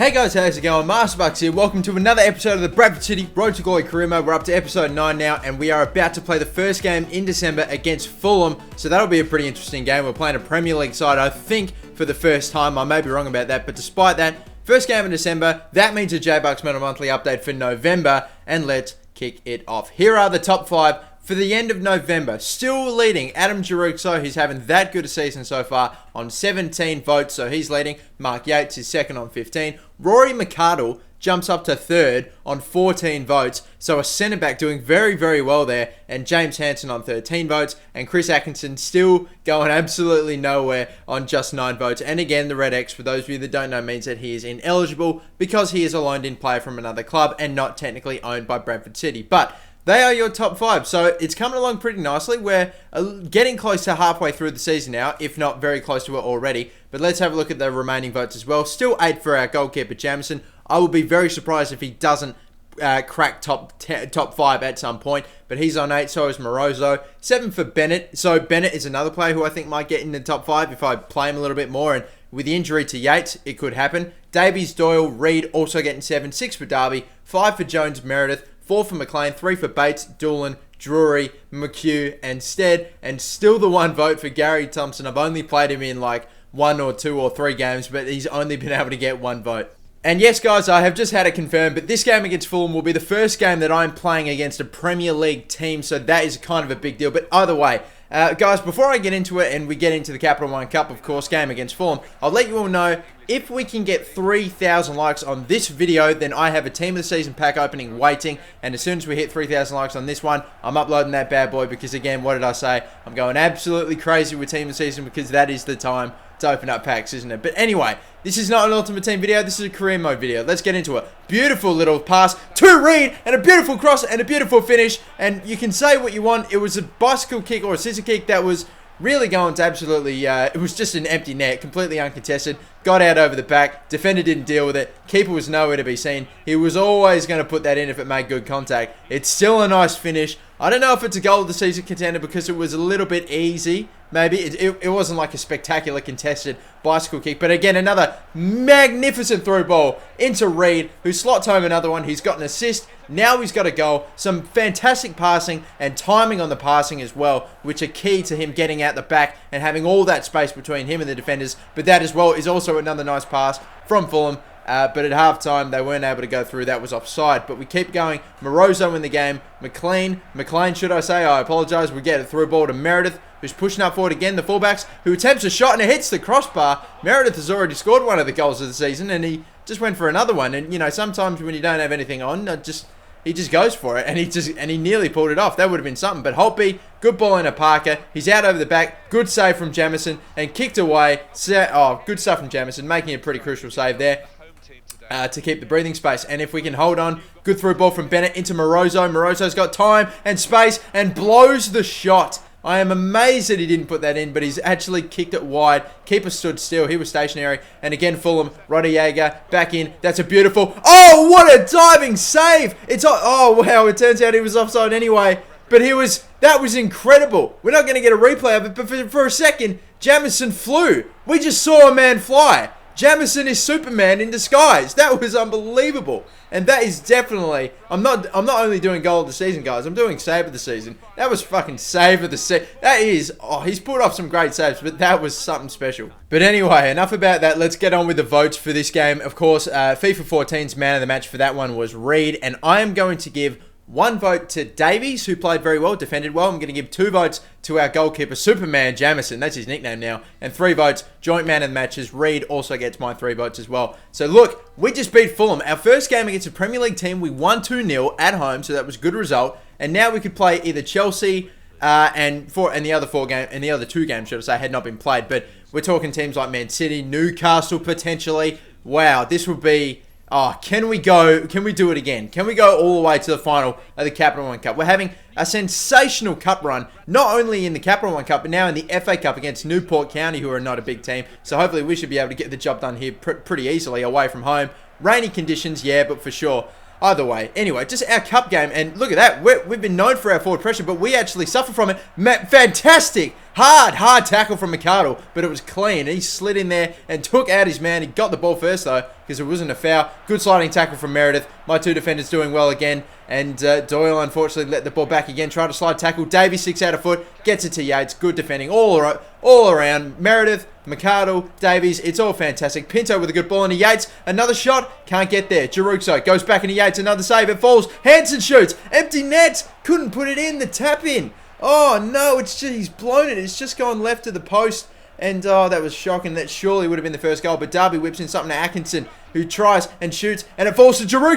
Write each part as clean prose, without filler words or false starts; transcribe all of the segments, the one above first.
Hey guys, how's it going? MasterBucks here. Welcome to another episode of the Bradford City Road to Glory Career Mode. We're up to episode 9 now, and we are about to play the first game in December against Fulham. So that'll be a pretty interesting game. We're playing a Premier League side, I think, for the first time. I may be wrong about that, but despite that, first game in December, that means a J-Bucks Metal Monthly update for November, and let's kick it off. Here are the top 5 for the end of November. Still leading, Adam Giroux, he's having that good a season so far on 17 votes, so he's leading. Mark Yates is second on 15. Rory McArdle jumps up to third on 14 votes, so a centre-back doing very, very well there, and James Hansen on 13 votes, and Chris Atkinson still going absolutely nowhere on just 9 votes. And again, the red X, for those of you that don't know, means that he is ineligible because he is a loaned-in player from another club and not technically owned by Bradford City. But they are your top 5, so it's coming along pretty nicely. We're getting close to halfway through the season now, if not very close to it already. But let's have a look at the remaining votes as well. Still 8 for our goalkeeper, Jamison. I will be very surprised if he doesn't crack top 5 at some point. But he's on 8, so is Morozo. 7 for Bennett. So Bennett is another player who I think might get in the top 5 if I play him a little bit more. And with the injury to Yates, it could happen. Davies, Doyle, Reed also getting 7. 6 for Darby. 5 for Jones, Meredith. 4 for McLean, 3 for Bates, Doolan, Drury, McHugh, and Stead, and still the 1 vote for Gary Thompson. I've only played him in like 1 or 2 or 3 games, but he's only been able to get 1 vote. And yes, guys, I have just had it confirmed, but this game against Fulham will be the first game that I'm playing against a Premier League team, so that is kind of a big deal. But either way, guys, before I get into it and we get into the Capital One Cup, of course, game against Fulham, I'll let you all know, if we can get 3,000 likes on this video, then I have a Team of the Season pack opening waiting, and as soon as we hit 3,000 likes on this one, I'm uploading that bad boy, because again, what did I say? I'm going absolutely crazy with Team of the Season, because that is the time to open up packs, isn't it? But anyway, this is not an Ultimate Team video, this is a career mode video. Let's get into it. Beautiful little pass to Reed, and a beautiful cross, and a beautiful finish, and you can say what you want, it was a bicycle kick or a scissor kick that was really going to absolutely, it was just an empty net, completely uncontested, got out over the back, defender didn't deal with it, keeper was nowhere to be seen. He was always going to put that in if it made good contact. It's still a nice finish. I don't know if it's a goal of the season contender because it was a little bit easy. Maybe it wasn't like a spectacular contested bicycle kick. But again, another magnificent through ball into Reed, who slots home another one. He's got an assist. Now he's got a goal. Some fantastic passing and timing on the passing as well, which are key to him getting out the back and having all that space between him and the defenders. But that as well is also another nice pass from Fulham. But at halftime, they weren't able to go through. That was offside. But we keep going. Morozo in the game. McLean should I say. I apologise. We get a through ball to Meredith, who's pushing up forward again. The fullbacks, who attempts a shot and it hits the crossbar. Meredith has already scored one of the goals of the season, and he just went for another one. And, you know, sometimes when you don't have anything on, he just goes for it, and he nearly pulled it off. That would have been something. But Holtby, good ball into Parker. He's out over the back. Good save from Jamison, and kicked away. Good stuff from Jamison, making a pretty crucial save there. To keep the breathing space. And if we can hold on, good through ball from Bennett into Morozo. Morozo's got time and space and blows the shot. I am amazed that he didn't put that in, but he's actually kicked it wide. Keeper stood still. He was stationary. And again, Fulham, Roddy Jaeger back in. That's a beautiful... Oh, what a diving save! Oh, wow, it turns out he was offside anyway. But that was incredible. We're not going to get a replay of it, but for a second, Jamison flew. We just saw a man fly. Jamison is Superman in disguise. That was unbelievable. And that is definitely... I'm not only doing goal of the season, guys. I'm doing save of the season. That was fucking save of the season. That is... Oh, he's put off some great saves, but that was something special. But anyway, enough about that. Let's get on with the votes for this game. Of course, FIFA 14's man of the match for that one was Reed. And I am going to give 1 vote to Davies, who played very well, defended well. I'm going to give 2 votes to our goalkeeper, Superman Jamison. That's his nickname now. And 3 votes, joint man of the matches. Reed also gets my 3 votes as well. So look, we just beat Fulham. Our first game against a Premier League team, we won 2-0 at home, so that was a good result. And now we could play either Chelsea and the other 2 games, should I say, had not been played. But we're talking teams like Man City, Newcastle potentially. Wow, this would be... Oh, can we do it again? Can we go all the way to the final of the Capital One Cup? We're having a sensational cup run, not only in the Capital One Cup, but now in the FA Cup against Newport County, who are not a big team. So hopefully we should be able to get the job done here pretty easily away from home. Rainy conditions, yeah, but for sure. Either way. Anyway, just our cup game, and look at that. We've been known for our forward pressure, but we actually suffer from it. Fantastic Hard tackle from Mikado, but it was clean. He slid in there and took out his man. He got the ball first, though, because it wasn't a foul. Good sliding tackle from Meredith. My two defenders doing well again. And Doyle, unfortunately, let the ball back again. Tried to slide tackle. Davey, 6 out of foot. Gets it to Yates. Good defending all around. Meredith, Mikado, Davies. It's all fantastic. Pinto with a good ball into Yates. Another shot. Can't get there. Giroux goes back into Yates. Another save. It falls. Hansen shoots. Empty net. Couldn't put it in. The tap in. Oh, no. It's just, he's blown it. It's just gone left to the post. And, oh, that was shocking. That surely would have been the first goal. But Darby whips in something to Atkinson, who tries and shoots. And it falls to Giroux.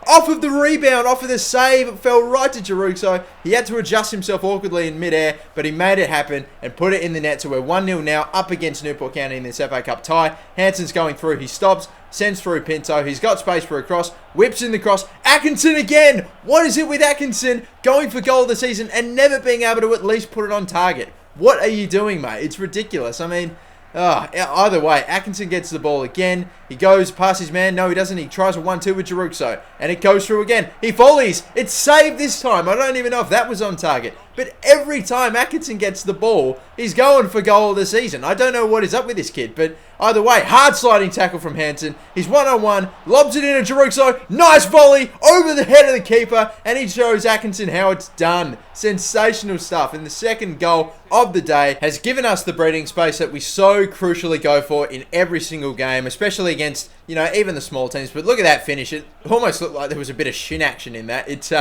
Off of the rebound, off of the save. It fell right to Giroux. He had to adjust himself awkwardly in midair. But he made it happen and put it in the net. So we're 1-0 now, up against Newport County in this FA Cup tie. Hansen's going through. He stops. Sends through Pinto. He's got space for a cross. Whips in the cross. Atkinson again. What is it with Atkinson going for goal of the season and never being able to at least put it on target? What are you doing, mate? It's ridiculous. I mean, either way, Atkinson gets the ball again. He goes past his man. No, he doesn't. He tries a 1-2 with Giroux. And it goes through again. He volleys. It's saved this time. I don't even know if that was on target. But every time Atkinson gets the ball, he's going for goal of the season. I don't know what is up with this kid. But either way, hard sliding tackle from Hansen. He's 1-on-1. Lobs it in to Giroux. Nice volley over the head of the keeper. And he shows Atkinson how it's done. Sensational stuff. And the second goal of the day has given us the breathing space that we so crucially go for in every single game, especially against, you know, even the small teams. But look at that finish. It almost looked like there was a bit of shin action in that. It's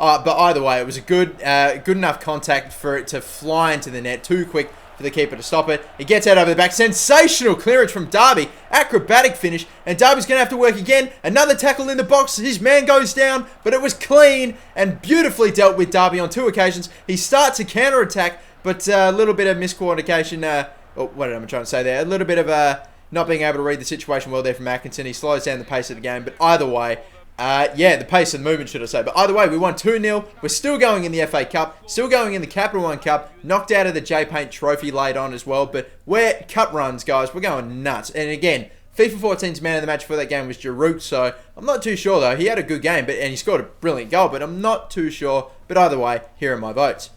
but either way, it was a good enough contact for it to fly into the net. Too quick for the keeper to stop it. It gets out over the back. Sensational clearance from Darby. Acrobatic finish. And Darby's going to have to work again. Another tackle in the box. His man goes down, but it was clean and beautifully dealt with Darby on 2 occasions. He starts a counter-attack, but a little bit of miscoordination. What am I trying to say there? A little bit of not being able to read the situation well there from Atkinson. He slows down the pace of the game, but either way, the pace and movement, should I say. But either way, we won 2-0. We're still going in the FA Cup. Still going in the Capital One Cup. Knocked out of the J-Paint Trophy late on as well. But we're cup runs, guys. We're going nuts. And again, FIFA 14's man of the match for that game was Giroux. So I'm not too sure, though. He had a good game, and he scored a brilliant goal. But I'm not too sure. But either way, here are my votes.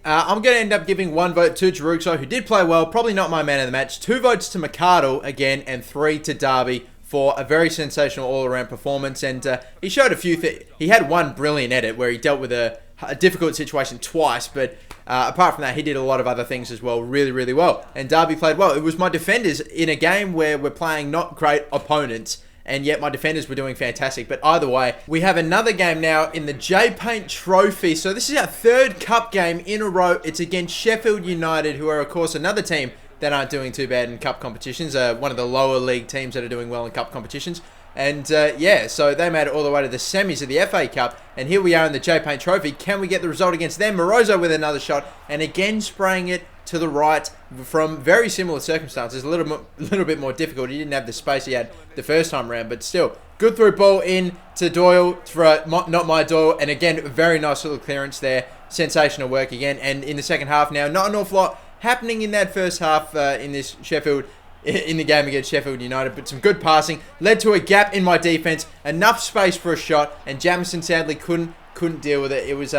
I'm going to end up giving 1 vote to Giroux, who did play well. Probably not my man of the match. 2 votes to Mikado, again. And 3 to Darby, for a very sensational all-around performance. And he showed a few things. He had one brilliant edit where he dealt with a difficult situation twice. But apart from that, he did a lot of other things as well. Really, really well. And Darby played well. It was my defenders in a game where we're playing not great opponents. And yet my defenders were doing fantastic. But either way, we have another game now in the J-Paint Trophy. So this is our 3rd cup game in a row. It's against Sheffield United, who are, of course, another team that aren't doing too bad in cup competitions. One of the lower league teams that are doing well in cup competitions. And so they made it all the way to the semis of the FA Cup. And here we are in the J-Paint Trophy. Can we get the result against them? Morozo with another shot. And again spraying it to the right from very similar circumstances. A little bit more difficult. He didn't have the space he had the first time around. But still, good through ball in to Doyle for not my Doyle. And again, very nice little clearance there. Sensational work again. And in the second half now, not an awful lot happening in that first half in this Sheffield, in the game against Sheffield United, but some good passing led to a gap in my defense, enough space for a shot, and Jamison sadly couldn't deal with it. It was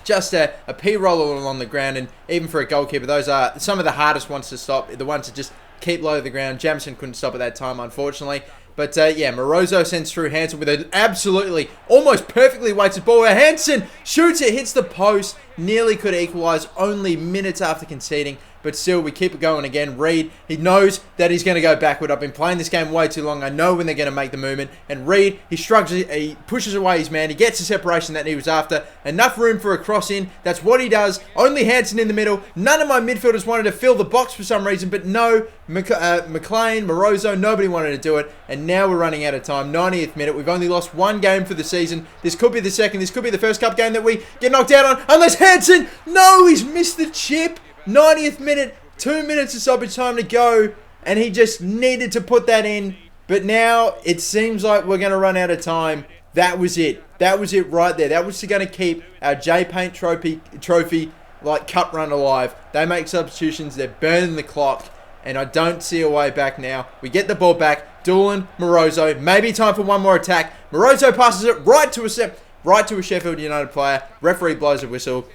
just a P-roller along the ground, and even for a goalkeeper, those are some of the hardest ones to stop, the ones that just keep low to the ground. Jamison couldn't stop at that time, unfortunately. But Morozo sends through Hansen with an absolutely, almost perfectly weighted ball. Hansen shoots it, hits the post, nearly could equalise only minutes after conceding. But still, we keep it going again. Reed, he knows that he's going to go backward. I've been playing this game way too long. I know when they're going to make the movement. And Reed, he struggles, he pushes away his man. He gets the separation that he was after. Enough room for a cross in. That's what he does. Only Hansen in the middle. None of my midfielders wanted to fill the box for some reason. But no, McLean, Morozo, nobody wanted to do it. And now we're running out of time. 90th minute. We've only lost 1 game for the season. This could be the second. This could be the first cup game that we get knocked out on. Unless Hansen, no, he's missed the chip. 90th minute, 2 minutes of stoppage time to go, and he just needed to put that in. But now it seems like we're going to run out of time. That was it. That was it right there. That was going to keep our J-Paint trophy like cup run alive. They make substitutions. They're burning the clock, and I don't see a way back now. We get the ball back. Doolan, Morozo, maybe time for one more attack. Morozo passes it right to a Sheffield United player. Referee blows a whistle.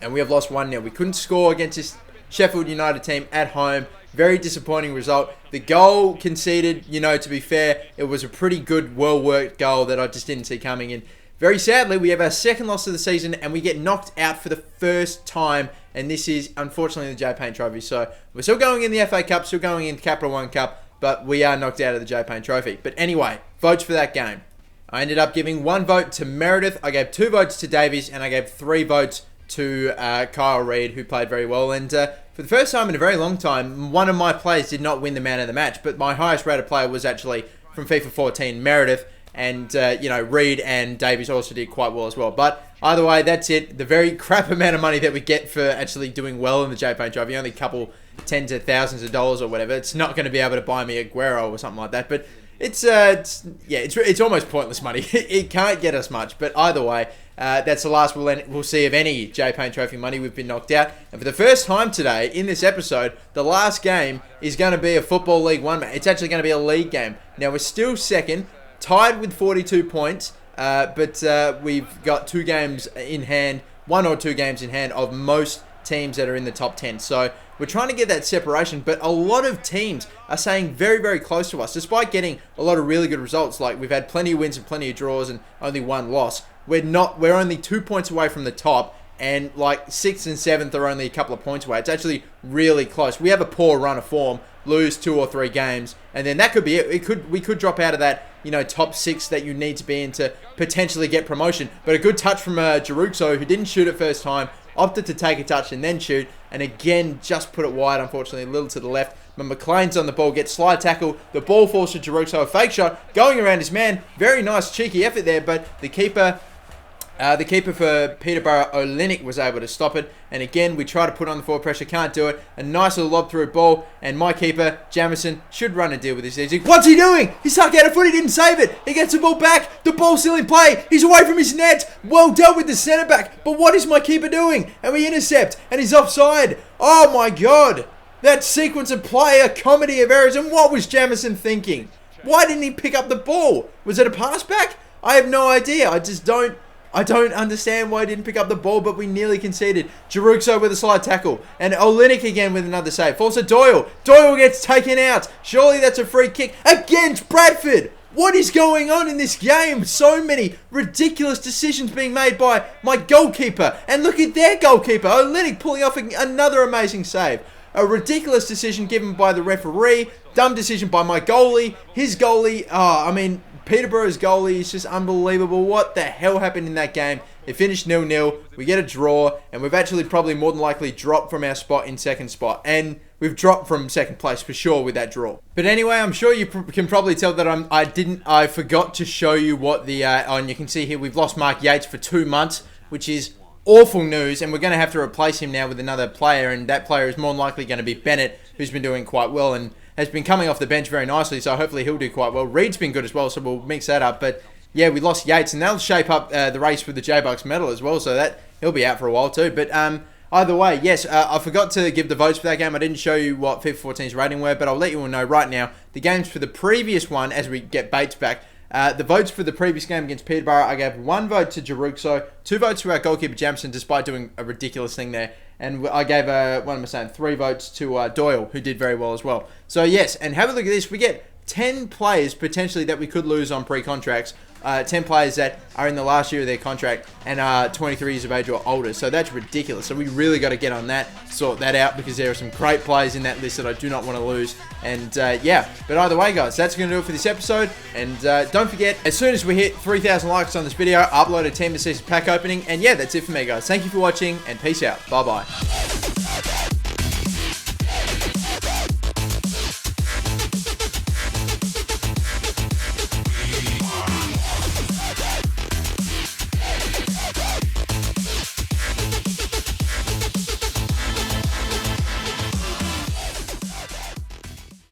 And we have lost 1-0. We couldn't score against this Sheffield United team at home. Very disappointing result. The goal conceded, to be fair, it was a pretty good, well-worked goal that I just didn't see coming in. Very sadly, we have our second loss of the season and we get knocked out for the first time. And this is, unfortunately, the J-Pain Trophy. So we're still going in the FA Cup, still going in the Capital One Cup, but we are knocked out of the J-Pain Trophy. But anyway, votes for that game. I ended up giving 1 vote to Meredith, I gave 2 votes to Davies, and I gave 3 votes to Kyle Reid, who played very well. And for the first time in a very long time, one of my players did not win the man of the match, but my highest rated player was actually from FIFA 14, Meredith. And, Reid and Davies also did quite well as well. But either way, that's it. The very crap amount of money that we get for actually doing well in the J-Pain Trophy, only a couple tens of thousands of dollars or whatever. It's not going to be able to buy me Aguero or something like that. But it's almost pointless money. It can't get us much. But either way, that's the last we'll see of any J-Pain Trophy money. We've been knocked out. And for the first time today, in this episode, the last game is going to be a Football League 1 match. It's actually going to be a league game. Now, we're still second, tied with 42 points, but we've got 2 games in hand, 1 or 2 games in hand of most teams that are in the top 10. So we're trying to get that separation, but a lot of teams are staying very, very close to us. Despite getting a lot of really good results, like we've had plenty of wins and plenty of draws and only 1 loss, we're only 2 points away from the top, and like 6th and 7th are only a couple of points away. It's actually really close. We have a poor run of form, lose 2 or 3 games, and then that could be it. We could drop out of that, top 6 that you need to be in to potentially get promotion. But a good touch from Jaruxo, who didn't shoot it first time, opted to take a touch and then shoot, and again just put it wide, unfortunately, a little to the left. But McLean's on the ball, gets slide tackle, the ball falls to Jaruxo, a fake shot, going around his man. Very nice cheeky effort there, but the keeper for Peterborough, Olenek, was able to stop it. And again, we try to put on the forward pressure, can't do it. A nice little lob through ball, and my keeper, Jamison, should run a deal with this easy. What's he doing? He stuck out of foot, he didn't save it. He gets the ball back, the ball's still in play. He's away from his net. Well dealt with the centre back, but what is my keeper doing? And we intercept, and he's offside. Oh my God. That sequence of play, a comedy of errors, and what was Jamison thinking? Why didn't he pick up the ball? Was it a pass back? I have no idea. I don't understand why he didn't pick up the ball, but we nearly conceded. Jaruxo with a slide tackle. And Olenek again with another save. Falls to Doyle. Doyle gets taken out. Surely that's a free kick against Bradford. What is going on in this game? So many ridiculous decisions being made by my goalkeeper. And look at their goalkeeper. Olenek pulling off another amazing save. A ridiculous decision given by the referee. Dumb decision by my goalie. His goalie, Peterborough's goalie is just unbelievable. What the hell happened in that game? It finished 0-0. We get a draw, and we've actually probably more than likely dropped from our spot in second spot. And we've dropped from second place for sure with that draw. But anyway, I'm sure you can probably tell that I forgot to show you what the, and you can see here we've lost Mark Yates for 2 months, which is awful news, and we're going to have to replace him now with another player, and that player is more than likely going to be Bennett, who's been doing quite well and has been coming off the bench very nicely, so hopefully he'll do quite well. Reed's been good as well, so we'll mix that up. But yeah, we lost Yates, and that'll shape up the race for the J-Bucks medal as well, so that he'll be out for a while too. But either way, yes, I forgot to give the votes for that game. I didn't show you what FIFA 14's rating were, but I'll let you all know right now. The games for the previous one, as we get Bates back, the votes for the previous game against Peterborough, I gave 1 vote to Jaruxo, 2 votes to our goalkeeper Jamison, despite doing a ridiculous thing there. And I gave, 3 votes to Doyle, who did very well as well. So yes, and have a look at this. We get 10 players potentially that we could lose on pre-contracts. 10 players that are in the last year of their contract and are 23 years of age or older. So that's ridiculous. So we really got to get on that, sort that out, because there are some great players in that list that I do not want to lose. And yeah, but either way, guys, that's going to do it for this episode. And don't forget, as soon as we hit 3,000 likes on this video, I'll upload a Team of the Season pack opening. And yeah, that's it for me, guys. Thank you for watching, and peace out. Bye-bye.